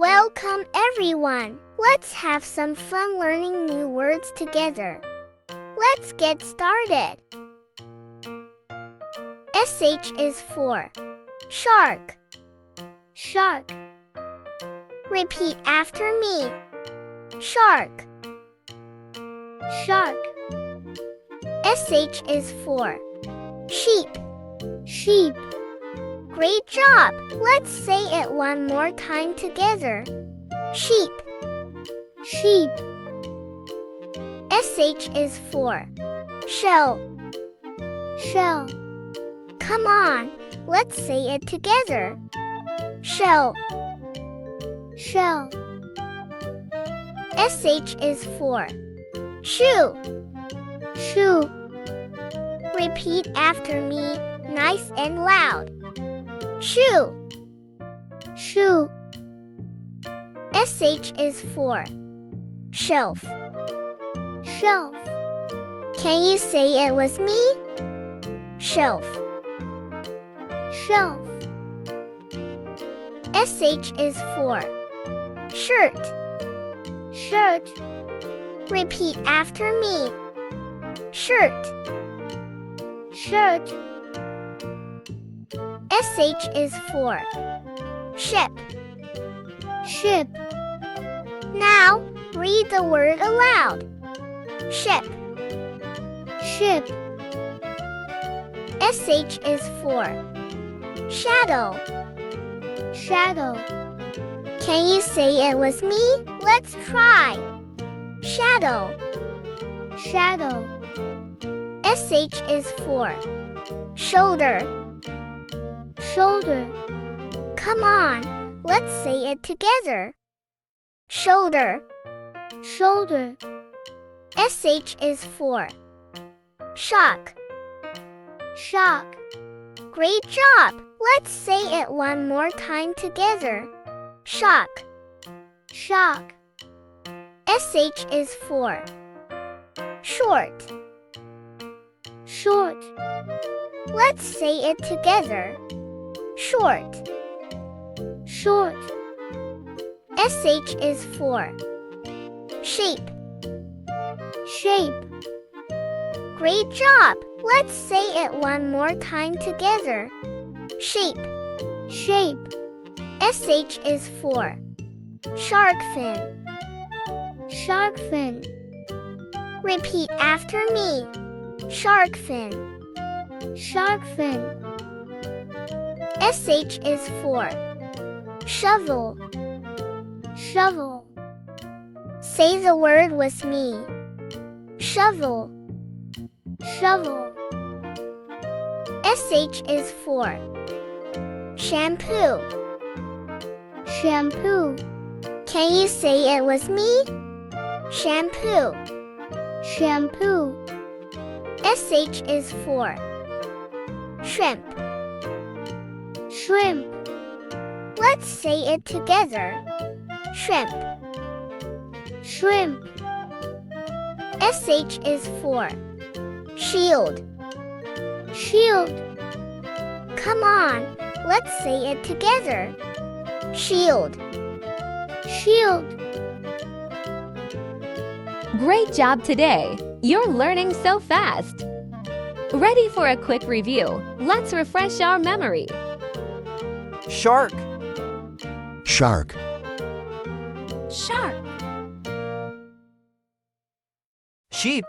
Welcome everyone! Let's have some fun learning new words together. Let's get started. SH is for shark. Shark. Repeat after me. Shark. Shark. SH is for sheep. Sheep. Great job! Let's say it one more time together. Sheep. Sheep. SH is for shell. Shell. Come on, let's say it together. Shell. Shell. SH is for shoe. Shoe. Repeat after me, nice and loud. Shoe. Shoe. SH is for shelf. Shelf. Can you say it with me? Shelf. Shelf. SH is for shirt. Shirt. Repeat after me. Shirt. Shirt. SH is for ship. Ship. Now, read the word aloud. Ship. Ship. SH is for shadow. Shadow. Can you say it with me? Let's try. Shadow. Shadow. SH is for shoulder. Shoulder. Come on, let's say it together. Shoulder. Shoulder. SH is for shock. Shock. Great job! Let's say it one more time together. Shock. Shock. SH is for short. Short. Let's say it together. Short. Short. SH is for shape. Shape. Great job! Let's say it one more time together. Shape. Shape. SH is for shark fin. Shark fin. Repeat after me. Shark fin. Shark fin. SH is for shovel. Shovel. Say the word with me. Shovel. Shovel. SH is for shampoo. Shampoo. Can you say it with me? Shampoo. Shampoo. SH is for shrimp. Shrimp. Let's say it together. Shrimp. Shrimp. SH is for shield. Shield. Come on, let's say it together. Shield. Shield. Great job today! You're learning so fast! Ready for a quick review? Let's refresh our memory. Shark. Shark. Shark. Sheep.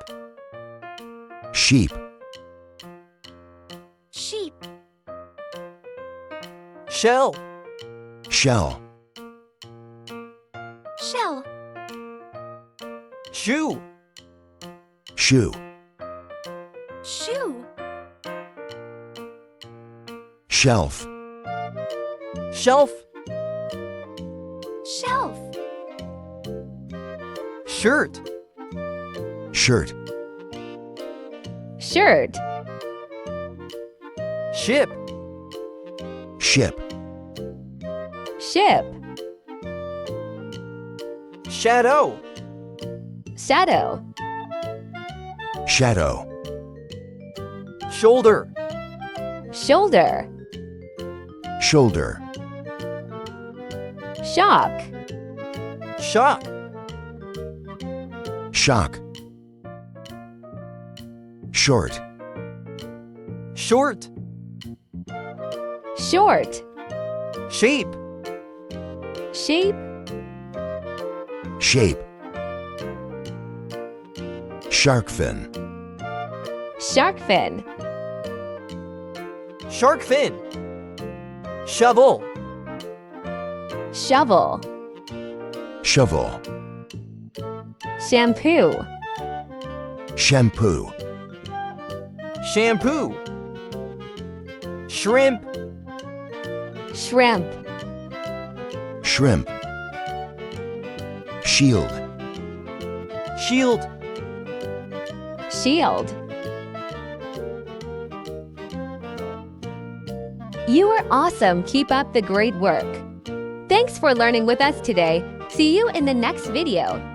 Sheep. Sheep. Shell. Shell. Shell. Shoe. Shoe. Shoe. Shelf. Shelf. Shelf. Shirt. Shirt. Shirt. Ship. Ship. Ship. Shadow. Shadow. Shadow. Shoulder. Shoulder. Shoulder. Shock. Shock. Shock. Short. Short. Short. Shape. Shape. Shape. Shark fin. Shark fin. Shark fin. Shovel. Shovel. Shovel. Shampoo. Shampoo. Shampoo. Shrimp. Shrimp. Shrimp. Shield. Shield. Shield. You are awesome. Keep up the great work. Thanks for learning with us today. See you in the next video.